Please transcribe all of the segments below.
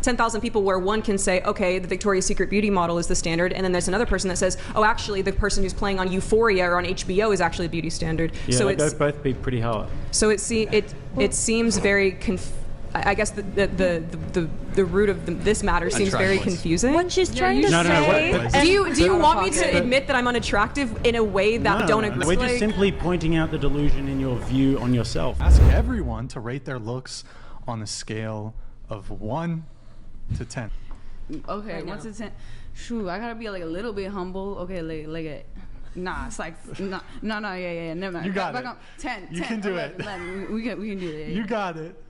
10,000 people where one can say, okay, the Victoria's Secret beauty model is the standard, and then there's another person that says, oh, actually, the person who's playing on Euphoria or on HBO is actually a beauty standard. Yeah, so they both be pretty hard. So it seems very I guess the root of this matter seems very confusing. What she's trying to say. Do you want me to admit that I'm unattractive in a way that don't agree? We're just simply pointing out the delusion in your view on yourself. Ask everyone to rate their looks on a scale of 1 to 10. Okay, 1 to 10. Shoot, I gotta be like a little bit humble. Okay, nah, it's like no, yeah, never mind. You got it. 10. You can do 11, it. 11. We can do it. Yeah. You got it.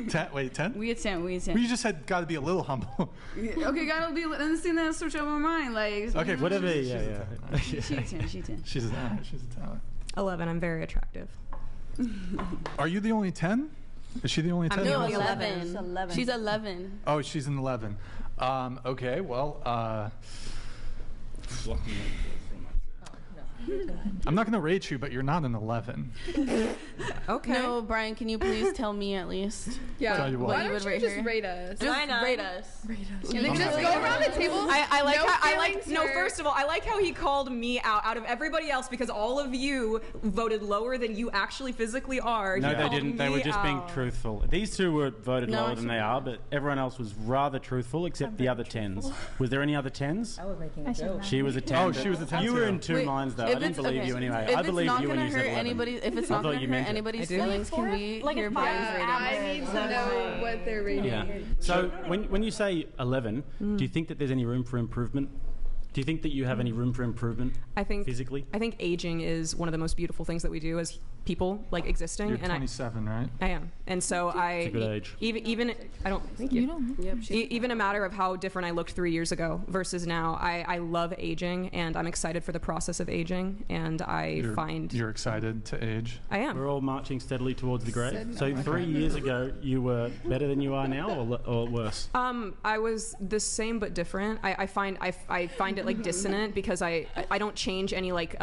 10. Wait, 10? We get 10. Well, you just said got to be a little humble. Okay, gotta be. Understand that switch up my mind. Like okay, whatever. Yeah. She's 10. She's a talent. 11. I'm very attractive. Are you the only 10? Is she the only 10? No, 11. She's 11. Oh, she's an 11. Okay, well, I'm not going to rate you, but you're not an 11. Okay. No, Brian, can you please tell me at least? Yeah. Tell you what. Why you don't would you rate just her? rate us? Just rate us. Just go around the table. I like No how I like feelings no hurt. first of all I like how he called me out of everybody else because all of you voted lower than you actually physically are. No, He they called didn't. They were me just being out. truthful. These two were voted No, lower than they are, but everyone else was rather truthful except the other 10s. Was there any other 10s? I was making a joke. She was a 10. Oh, she was a 10 You too. were in two Wait, minds, though. I if didn't it's- believe okay. you anyway. If I it's believed not you when gonna you said hurt 11. anybody, if it's I not thought gonna you hurt meant it. anybody's I do. feelings, can we Like hear if Brian's rating? I need to know what they're rating. Yeah. So when you say 11, do you think that there's any room for improvement? Do you think that you have any room for improvement physically? I think aging is one of the most beautiful things that we do as people, like existing. You're and 27, right? I am, and so It's a good age. Even I don't. Thank you. Yep, Even a matter of how different I looked 3 years ago versus now. I love aging, and I'm excited for the process of aging. And You're excited to age. I am. We're all marching steadily towards the grave. So 3 years ago, you were better than you are now, or worse? I was the same but different. I find it like dissonant because I don't change any like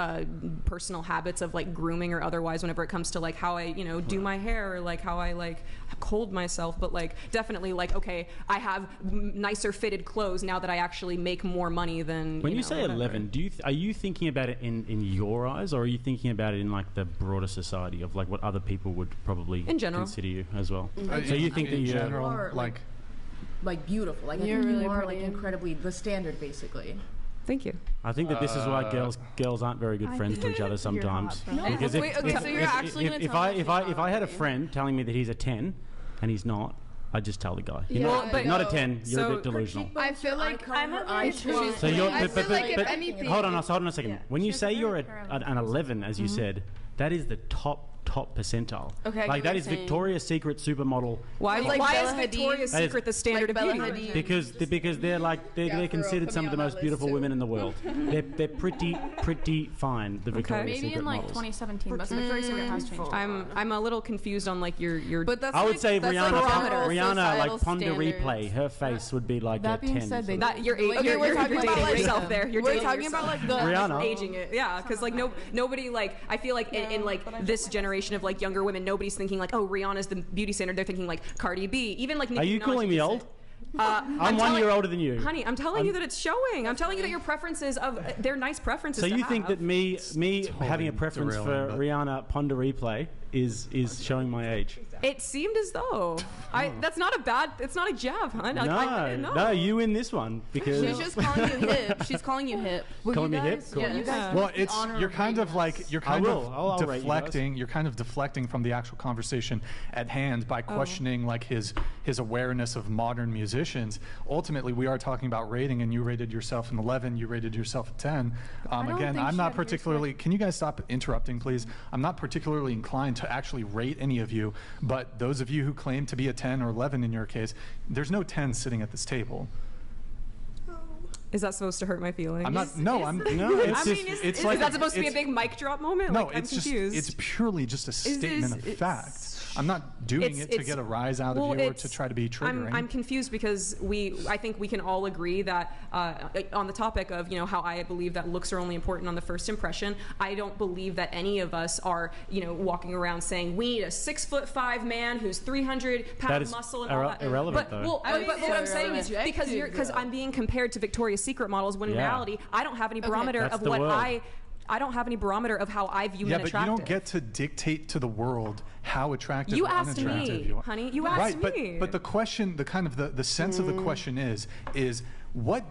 personal habits of like grooming or otherwise whenever it comes to like how I do my hair or like how I like hold myself, but like definitely like okay, I have nicer fitted clothes now that I actually make more money than When you say whatever. 11, are you thinking about it in your eyes, or are you thinking about it in like the broader society of like what other people would probably In general. consider you as well? Mm-hmm. So you think that in you're general, Or, like like beautiful. Like I You're think really you are pretty. like incredibly the standard, basically. Thank you. I think that this is why girls aren't very good friends to each other sometimes. You're hot, bro. Because Wait, okay, so you're actually gonna tell us if I had a friend telling me that he's a 10 and he's not, I'd just tell the guy. You're Yeah, not, but not a no. 10. You're a So- bit delusional. I feel like I'm a very she's- So you're, I but, feel like if but anything, hold on a second. When you say you're an 11, as you said, that is the top percentile. Okay, I get like what that you're is saying. Victoria's Secret supermodel. Why Like is Bella Hadid. Victoria's That is- Secret the standard Like of Bella beauty? Hadid. Because they're considered some of the most beautiful women in the world. They're pretty fine. The Victoria's Maybe Secret in like models. 2017, but Victoria's Secret has changed. I'm a little confused on like your But that's I would like, say that's Rihanna, like general Rihanna, like societal Ponda standards. Replay, her face would be like That a being 10. said, they- that you're Okay, we're talking about dating like yourself there. You're we're dating talking yourself. about like the Rihanna. aging it, yeah, because like nobody like I feel like in like this generation of like younger women, nobody's thinking like, oh, Rihanna's the beauty standard. They're thinking like Cardi B, even like Nicki Are you Minaj calling me is- old? I'm 1 telling- year older than you. Honey, I'm telling you that it's showing. I'm telling you that your preferences they're nice preferences. So to you think have. that me totally having a preference for derailing, but- Rihanna Ponda Replay is showing my age? It seemed as though that's not a bad. It's not a jab, hun. No, you win this one because She's just calling you hip. She's calling you hip. calling me hip. Cool. Yeah. You guys well, should it's honor you're kind of like you're kind will. of I'll rate you guys. deflecting. You're kind of deflecting from the actual conversation at hand by questioning like his awareness of modern musicians. Ultimately, we are talking about rating, and you rated yourself an 11. You rated yourself a 10. Again, I'm not particularly. Can you guys stop interrupting, please? I'm not particularly inclined to actually rate any of you, but those of you who claim to be a 10 or 11 in your case, there's no 10 sitting at this table. Is that supposed to hurt my feelings? I'm not. No, I'm. No, I it's mean, just. is, It's is like that supposed to be a it's- big mic drop moment? No, like, I'm it's just. confused. It's purely just a statement of fact. I'm not doing it to get a rise out of you or to try to be triggering. I'm confused because I think we can all agree that on the topic of how I believe that looks are only important on the first impression. I don't believe that any of us are walking around saying we need a 6'5" man who's 300-pound muscle and all that. Irrelevant, but what I'm saying is because I'm being compared to Victoria's Secret models when in reality I don't have any barometer of what I don't have any barometer of how I view men attractive. Yeah, but you don't get to dictate to the world how attractive or unattractive you are. Honey. You asked me. But the question, the sense of the question is what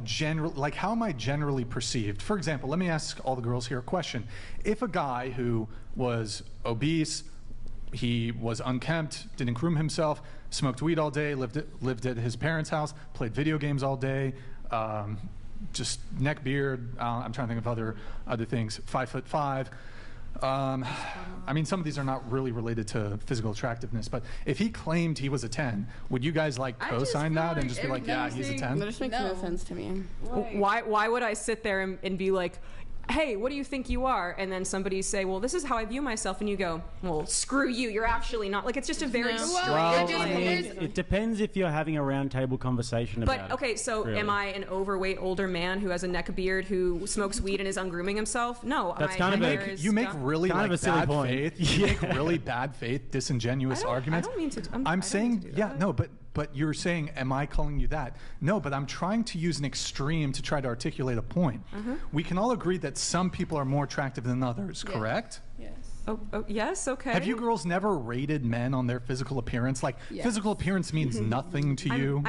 how am I generally perceived? For example, let me ask all the girls here a question. If a guy who was obese, he was unkempt, didn't groom himself, smoked weed all day, lived at his parents' house, played video games all day, just neck beard, I'm trying to think of other things, 5'5". I mean, some of these are not really related to physical attractiveness, but if he claimed he was a 10, would you guys co-sign that and just be like, yeah, he's a 10? That just makes no sense to me. Why would I sit there and be like, hey, what do you think you are? And then somebody say, well, this is how I view myself. And you go, well, screw you. You're actually not. Like, it's just a very it depends if you're having a round table conversation about it. But, okay, so am I an overweight older man who has a neck beard who smokes weed and is ungrooming himself? No. That's kind of you make really kind of a silly point. Faith. You make really bad faith, disingenuous arguments. I don't mean to. I'm saying, but you're saying, am I calling you that? No, but I'm trying to use an extreme to try to articulate a point. We can all agree that some people are more attractive than others, correct? Yes. Oh, yes, okay. Have you girls never rated men on their physical appearance? Like, physical appearance means nothing to you?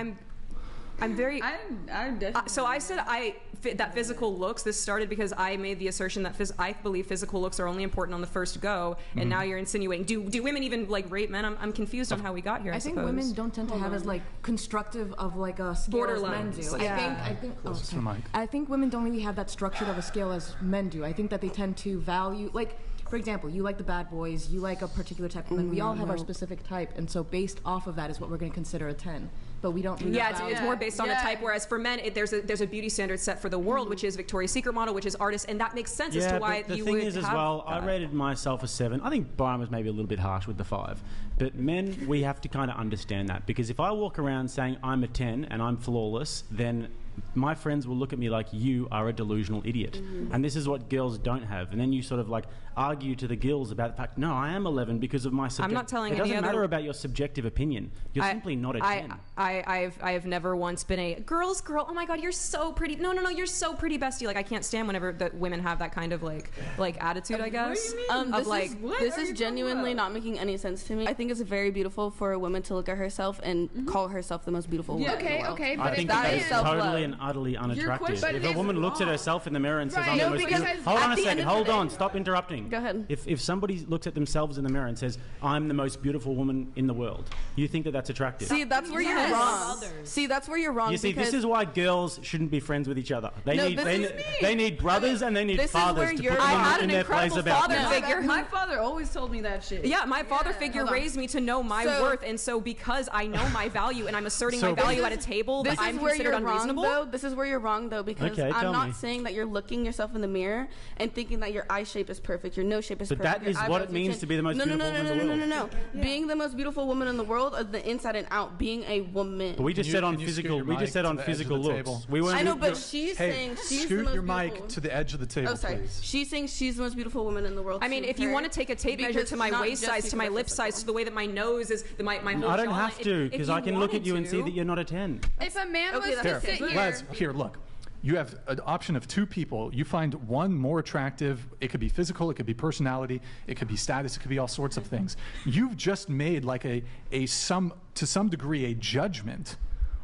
I'm very. I definitely. So I said that physical looks. This started because I made the assertion that I believe physical looks are only important on the first go, and now you're insinuating. Do women even rate men? I'm confused on how we got here. I think women don't tend to have as constructive of a scale as men do. I think women don't really have that structured of a scale as men do. I think that they tend to value For example, you like the bad boys, you like a particular type of men. We all have our specific type, and so based off of that is what we're going to consider a 10. But we don't really it's more based on the type, whereas for men, there's a beauty standard set for the world, which is Victoria's Secret model, which is artist, and that makes sense as to why but you the thing would is as have well, that. I rated myself a 7. I think Brian was maybe a little bit harsh with the 5. But men, we have to kind of understand that, because if I walk around saying I'm a 10 and I'm flawless, then my friends will look at me like you are a delusional idiot. And this is what girls don't have. And then you sort of argue to the girls about the fact, no, I am 11 because of my subjective. I'm not telling it doesn't any matter other... about your subjective opinion. You're simply not a 10. I have never once been a girl. Oh my God, you're so pretty. No, you're so pretty, bestie. I can't stand whenever the women have that kind of attitude. I guess. What do you mean? This is genuinely not making any sense to me. I think it's very beautiful for a woman to look at herself and call herself the most beautiful woman. Okay, but I think that is totally and utterly unattractive. If a woman looks at herself in the mirror and says, I'm the most beautiful... Hold on a second. Hold on. Stop interrupting. Go ahead. If somebody looks at themselves in the mirror and says, I'm the most beautiful woman in the world, you think that that's attractive? See, that's where you're wrong. See, that's where you're wrong. You see, this is why girls shouldn't be friends with each other. They need brothers and they need fathers to put them in their place about them. My father always told me that shit. Yeah, my father figure raised me to know my worth, and so because I know my value and I'm asserting my value at a table, that I'm considered unreasonable. This is where you're wrong, though, because I'm not saying that you're looking yourself in the mirror and thinking that your eye shape is perfect, your nose shape is perfect. But that is what it means to be the most beautiful woman in the world. No. Being the most beautiful woman in the world is the inside and out. Being a woman. But we just said on physical. We just said on physical looks. I know, but she's saying she's the most beautiful. Scoot your mic to the edge of the table, please. She's saying she's the most beautiful woman in the world. I mean, if you want to take a tape measure to my waist size, to my lip size, to the way that my nose is, my whole I don't have to, because I can look at you and see that you're not a 10. If a man was to sit here... Les, here, look. You have an option of 2 people. You find one more attractive. It could be physical, it could be personality, it could be status, it could be all sorts of things. You've just made to some degree a judgment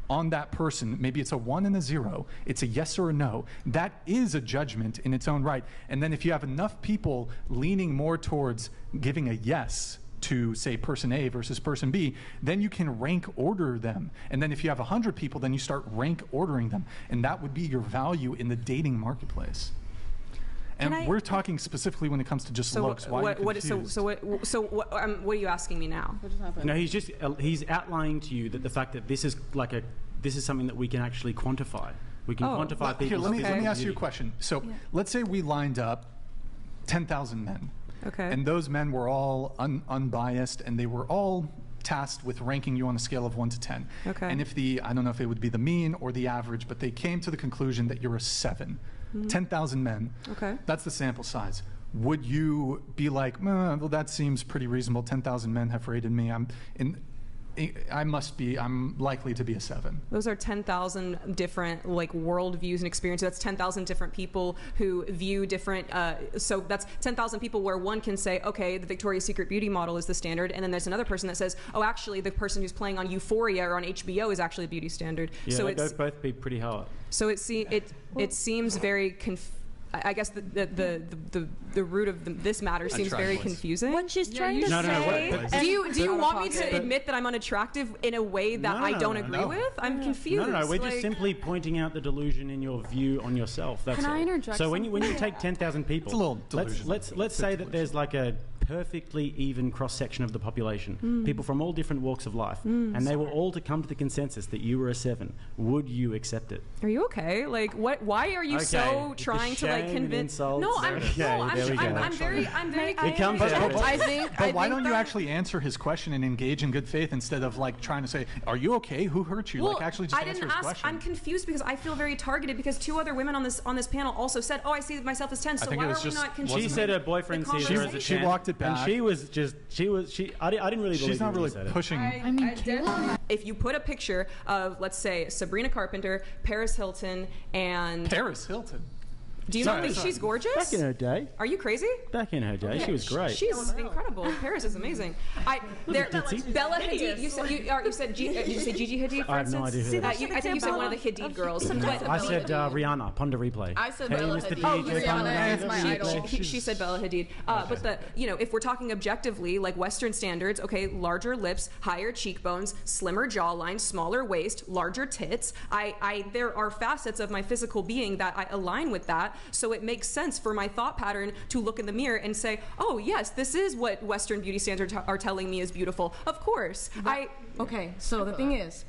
on that person. Maybe it's a 1 and a 0. It's a yes or a no. That is a judgment in its own right. And then if you have enough people leaning more towards giving a yes to, say, person A versus person B, then you can rank order them. And then if you have 100 people, then you start rank ordering them. And that would be your value in the dating marketplace. And we're talking specifically when it comes to just looks. Why are you confused? What are you asking me now? What just happened? No, he's outlining to you that the fact that this is something that we can actually quantify. We can quantify people's Let me ask you a question. So let's say we lined up 10,000 men. Okay. And those men were all unbiased, and they were all tasked with ranking you on a scale of 1 to 10. Okay. And if I don't know if it would be the mean or the average, but they came to the conclusion that you're a 7. 10,000 men. Okay. That's the sample size. Would you be like, well, that seems pretty reasonable. 10,000 men have rated me. I'm likely to be a 7. Those are 10,000 different like worldviews and experiences. That's 10,000 different people who view different. So that's 10,000 people where one can say, okay, the Victoria's Secret beauty model is the standard, and then there's another person that says, oh, actually, the person who's playing on Euphoria or on HBO is actually a beauty standard. Yeah, so they'd both be pretty hard. So it seems very I guess the root of this matter seems very confusing. What she's trying to say. Do you want me to admit that I'm unattractive in a way that I don't agree with? I'm confused. No, we're just simply pointing out the delusion in your view on yourself. That's Can I all. interject So when you take 10,000 people, It's a little delusion. let's say that there's like a perfectly even cross section of the population, people from all different walks of life, and they were all to come to the consensus that you were a 7. Would you accept it? Are you okay? Like, what? Why are you so trying to like convince? No, I'm very. It comes out. But why don't you actually answer his question and engage in good faith instead of like trying to say, "Are you okay? Who hurt you?" Well, like actually just I answer didn't his ask. question. I'm confused because I feel very targeted because 2 other women on this panel also said, "Oh, I see myself as 10." So think why it are was we just- not continuing? She said her boyfriend sees her as a 10. She walked it back. And she was. I didn't really believe She's not you when really you said it. pushing. If you put a picture of, let's say, Sabrina Carpenter, Paris Hilton, and Paris Hilton. do you not think she's gorgeous? Back in her day. Are you crazy? Back in her day, she was great. She's incredible. Paris is amazing. Bella Hadid. You said did you say Gigi Hadid? For I have no instance? idea who that is. I think you said one of the Hadid girls. I said Rihanna. Ponder replay. I said Hey, Bella Mr. Hadid. DJ, Rihanna Ponder is my replay. idol. She said Bella Hadid. But if we're talking objectively, like Western standards, okay, larger lips, higher cheekbones, slimmer jawline, smaller waist, larger tits. There are facets of my physical being that I align with that. So it makes sense for my thought pattern to look in the mirror and say, oh yes, this is what Western beauty standards are telling me is beautiful. Of course. Okay, so the thing is,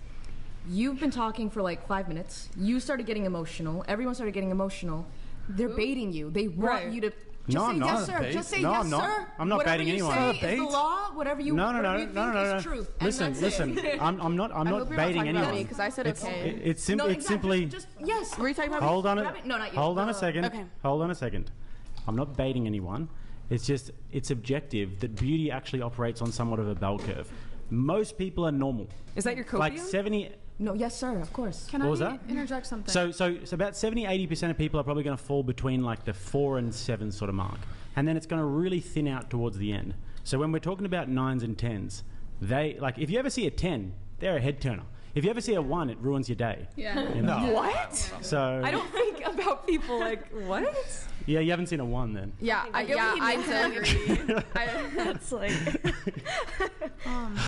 you've been talking for like 5 minutes. You started getting emotional. Everyone started getting emotional. They're baiting you. They want you to just say yes, sir. Just say yes, sir. I'm not whatever baiting anyone. Whatever you say is the law. Whatever you think is truth. And Listen. I'm not baiting anyone. Because I said okay. It's simply. Just yes. Were you talking about Hold on. No, not you. Hold on a second. Okay. Hold on a second. I'm not baiting anyone. It's objective that beauty actually operates on somewhat of a bell curve. Most people are normal. Is that your copium? Like 70. No, yes, sir. Of course. Can What was I that? interject something? So about 70-80% of people are probably going to fall between like the 4 and 7 sort of mark, and then it's going to really thin out towards the end. So when we're talking about 9s and 10s, they like if you ever see a 10, they're a head turner. If you ever see a 1, it ruins your day. Yeah. You know? What? So I don't think about people like what? Yeah, you haven't seen a 1 then. Yeah, I did. That's like.